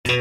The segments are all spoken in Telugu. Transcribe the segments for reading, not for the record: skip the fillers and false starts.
Hi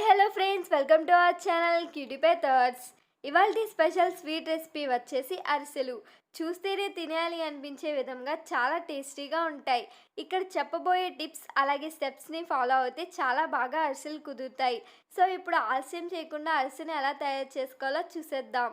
hello friends, welcome to our channel క్యూటీపిethoughts. ఇవాల్టి స్పెషల్ స్వీట్ రెసిపీ వచ్చేసి అరిసెలు. చూస్తేనే తినాలి అనిపించే విధంగా చాలా టేస్టీగా ఉంటాయి. ఇక్కడ చెప్పబోయే టిప్స్ అలాగే స్టెప్స్ని ఫాలో అయితే చాలా బాగా అరిసెలు కుదురుతాయి. సో ఇప్పుడు ఆలస్యం చేయకుండా అరిసెని ఎలా తయారు చేసుకోవాలో చూసేద్దాం.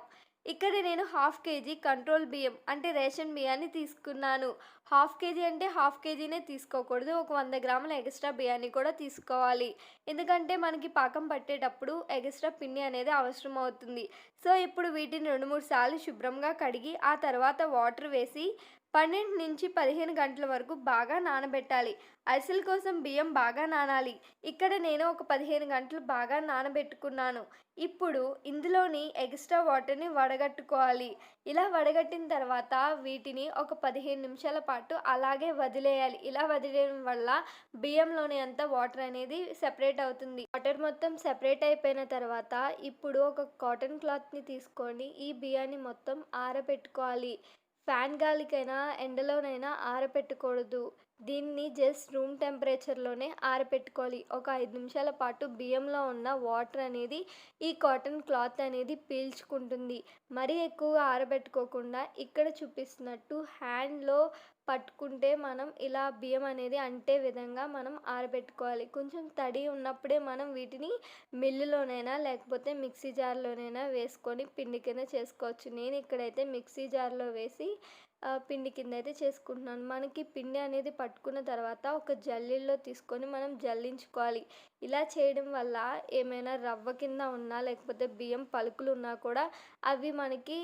ఇక్కడ నేను 1/2 kg కంట్రోల్ బియ్యం అంటే రేషన్ బియ్యాన్ని తీసుకున్నాను. 1/2 kg అంటే 1/2 kgనే తీసుకోకూడదు, ఒక 100 గ్రాముల ఎక్స్ట్రా బియ్యాన్ని కూడా తీసుకోవాలి. ఎందుకంటే మనకి పాకం పట్టేటప్పుడు ఎక్స్ట్రా పిండి అనేది అవసరం అవుతుంది. సో ఇప్పుడు వీటిని 2-3 సార్లు శుభ్రంగా కడిగి ఆ తర్వాత వాటర్ వేసి 12 నుంచి 15 గంటల వరకు బాగా నానబెట్టాలి. అరిసెల కోసం బియ్యం బాగా నానాలి. ఇక్కడ నేను ఒక 15 గంటలు బాగా నానబెట్టుకున్నాను. ఇప్పుడు ఇందులోని ఎక్స్ట్రా వాటర్ని వడగట్టుకోవాలి. ఇలా వడగట్టిన తర్వాత వీటిని ఒక 15 నిమిషాల పాటు అలాగే వదిలేయాలి. ఇలా వదిలేయడం వల్ల బియ్యంలోని అంతా వాటర్ అనేది సెపరేట్ అవుతుంది. వాటర్ మొత్తం సెపరేట్ అయిపోయిన తర్వాత ఇప్పుడు ఒక కాటన్ క్లాత్ని తీసుకొని ఈ బియ్యాన్ని మొత్తం ఆరబెట్టుకోవాలి. ఫ్యాన్ గాలికైనా ఎండలోనైనా ఆరబెట్టకూడదు. దీన్ని జస్ట్ రూమ్ టెంపరేచర్లోనే ఆరబెట్టుకోవాలి. ఒక 5 నిమిషాల పాటు బియ్యంలో ఉన్న వాటర్ అనేది ఈ కాటన్ క్లాత్ అనేది పీల్చుకుంటుంది. మరీ ఎక్కువగా ఆరబెట్టుకోకుండా ఇక్కడ చూపిస్తున్నట్టు హ్యాండ్లో పట్టుకుంటే మనం ఇలా బియ్యం అనేది అంటే విధంగా మనం ఆరబెట్టుకోవాలి. కొంచెం తడి ఉన్నప్పుడే మనం వీటిని మిల్లులోనైనా లేకపోతే మిక్సీ జార్లోనైనా వేసుకొని పిండి కింద చేసుకోవచ్చు. నేను ఇక్కడైతే మిక్సీ జార్లో వేసి పిండి కింద అయితే చేసుకుంటున్నాను. మనకి పిండి అనేది పట్టుకున్న తర్వాత ఒక జల్లెడలో తీసుకొని మనం జల్లించుకోవాలి. ఇలా చేయడం వల్ల ఏమైనా రవ్వ కింద ఉన్నా లేకపోతే బియ్యం పలుకులు ఉన్నా కూడా అవి మనకి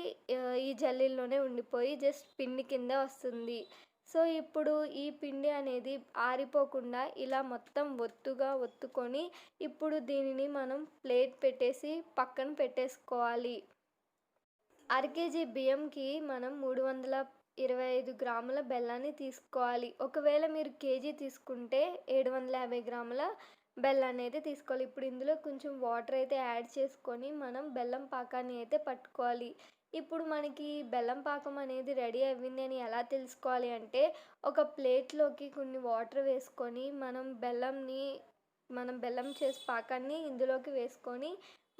ఈ జల్లెడలోనే ఉండిపోయి జస్ట్ పిండి కింద వస్తుంది. సో ఇప్పుడు ఈ పిండి అనేది ఆరిపోకుండా ఇలా మొత్తం ఒత్తుగా ఒత్తుకొని ఇప్పుడు దీనిని మనం ప్లేట్ పెట్టేసి పక్కన పెట్టేసుకోవాలి. 1/2 kg బియ్యంకి మనం 325 గ్రాముల బెల్లాన్ని తీసుకోవాలి. ఒకవేళ మీరు కేజీ తీసుకుంటే 750 గ్రాముల బెల్లాన్ని అయితే తీసుకోవాలి. ఇప్పుడు ఇందులో కొంచెం వాటర్ అయితే యాడ్ చేసుకొని మనం బెల్లం పాకాన్ని అయితే పట్టుకోవాలి. ఇప్పుడు మనకి బెల్లం పాకం అనేది రెడీ అయ్యింది అని ఎలా తెలుసుకోవాలి అంటే ఒక ప్లేట్లోకి కొన్ని వాటర్ వేసుకొని మనం బెల్లం చేసి పాకాన్ని ఇందులోకి వేసుకొని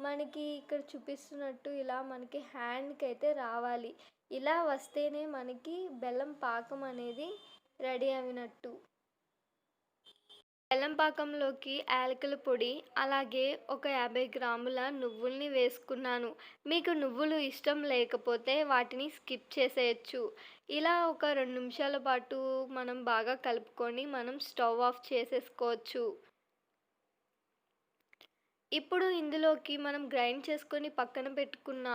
మనకి ఇక్కడ చూపిస్తున్నట్టు ఇలా మనకి హ్యాండ్కి అయితే రావాలి. ఇలా వస్తేనే మనకి బెల్లం పాకం అనేది రెడీ అయినట్టు. బెల్లం పాకంలోకి యాలకుల పొడి అలాగే ఒక 50 గ్రాముల నువ్వుల్ని వేసుకున్నాను. మీకు నువ్వులు ఇష్టం లేకపోతే వాటిని స్కిప్ చేసేయచ్చు. ఇలా ఒక 2 నిమిషాల పాటు మనం బాగా కలుపుకొని మనం స్టవ్ ఆఫ్ చేసేసుకోవచ్చు. ఇప్పుడు ఇందులోకి మనం గ్రైండ్ చేసుకొని పక్కన పెట్టుకున్న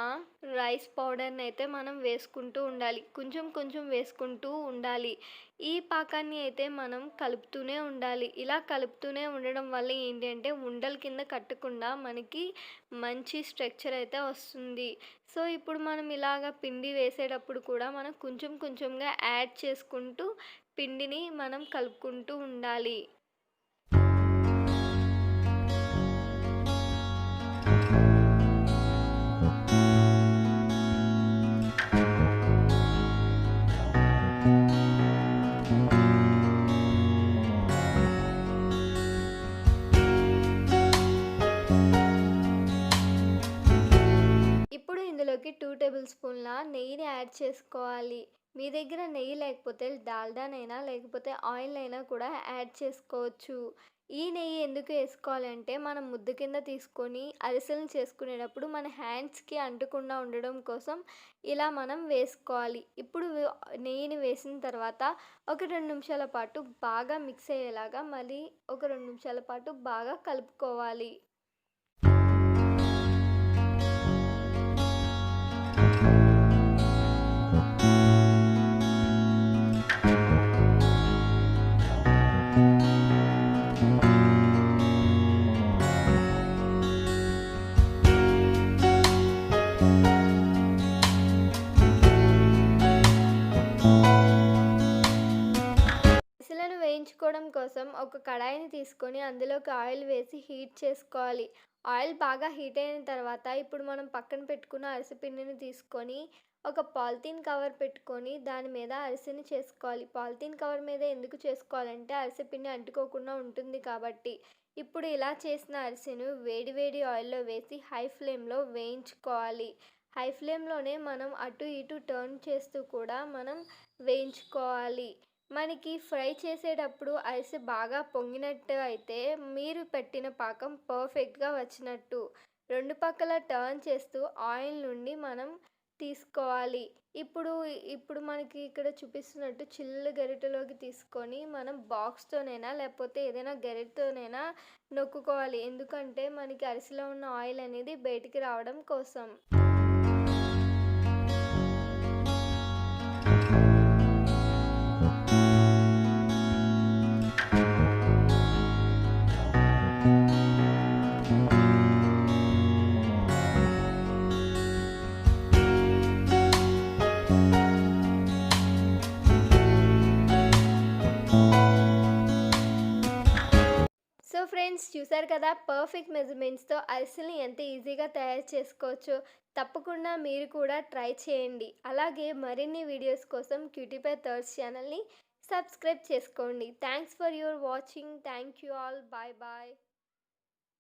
రైస్ పౌడర్ని అయితే మనం వేసుకుంటూ ఉండాలి. కొంచెం కొంచెం వేసుకుంటూ ఉండాలి. ఈ పాకాన్ని అయితే మనం కలుపుతూనే ఉండాలి. ఇలా కలుపుతూనే ఉండడం వల్ల ఏంటి అంటే ఉండల కింద కట్టకుండా మనకి మంచి స్ట్రక్చర్ అయితే వస్తుంది. సో ఇప్పుడు మనం ఇలాగ పిండి వేసేటప్పుడు కూడా మనం కొంచెం కొంచెంగా యాడ్ చేసుకుంటూ పిండిని మనం కలుపుకుంటూ ఉండాలి. ఇప్పుడు ఇందులోకి 2 టేబుల్ స్పూన్ల నెయ్యిని యాడ్ చేసుకోవాలి. మీ దగ్గర నెయ్యి లేకపోతే డాల్డానైనా లేకపోతే ఆయిల్ అయినా కూడా యాడ్ చేసుకోవచ్చు. ఈ నెయ్యి ఎందుకు వేసుకోవాలి అంటే మనం ముద్ద కింద తీసుకొని అరిసెలను చేసుకునేటప్పుడు మన హ్యాండ్స్కి అంటకుండా ఉండడం కోసం ఇలా మనం వేసుకోవాలి. ఇప్పుడు నెయ్యిని వేసిన తర్వాత ఒక 2 నిమిషాల పాటు బాగా మిక్స్ అయ్యేలాగా మళ్ళీ ఒక 2 నిమిషాల పాటు బాగా కలుపుకోవాలి. వేయించుకోవడం కోసం ఒక కడాయిని తీసుకొని అందులోకి ఆయిల్ వేసి హీట్ చేసుకోవాలి. ఆయిల్ బాగా హీట్ అయిన తర్వాత ఇప్పుడు మనం పక్కన పెట్టుకున్న అరిసె పిండిని తీసుకొని ఒక పాలిథీన్ కవర్ పెట్టుకొని దాని మీద అరిసెని చేసుకోవాలి. పాలిథీన్ కవర్ మీద ఎందుకు చేసుకోవాలంటే అరిసె పిండి అంటుకోకుండా ఉంటుంది కాబట్టి. ఇప్పుడు ఇలా చేసిన అరిసెను వేడి వేడి ఆయిల్‌లో వేసి హై ఫ్లేమ్‌లో వేయించుకోవాలి. హై ఫ్లేమ్‌లోనే మనం అటు ఇటు టర్న్ చేస్తూ కూడా మనం వేయించుకోవాలి. మనకి ఫ్రై చేసేటప్పుడు అరిసె బాగా పొంగినట్టు అయితే మీరు పెట్టిన పాకం పర్ఫెక్ట్‌గా వచ్చినట్టు. రెండు పక్కల టర్న్ చేస్తూ ఆయిల్ నుండి మనం తీసుకోవాలి. ఇప్పుడు ఇప్పుడు మనకి ఇక్కడ చూపిస్తున్నట్టు చిల్లు గరిటెలోకి తీసుకొని మనం బాక్స్‌తోనైనా లేకపోతే ఏదైనా గరిటెతోనైనా నొక్కుకోవాలి. ఎందుకంటే మనకి అరిసెలో ఉన్న ఆయిల్ అనేది బయటికి రావడం కోసం. సో ఫ్రెండ్స్, చూసారు కదా పర్ఫెక్ట్ మెజర్మెంట్స్‌తో అరిసెల్ని ఎంత ఈజీగా తయారు చేసుకోవచ్చో. తప్పకుండా మీరు కూడా ట్రై చేయండి. అలాగే మరిన్ని వీడియోస్ కోసం క్యూటీపై థాట్స్ ఛానల్‌ని సబ్స్క్రైబ్ చేసుకోండి. Thanks for your watching. Thank you all. Bye bye.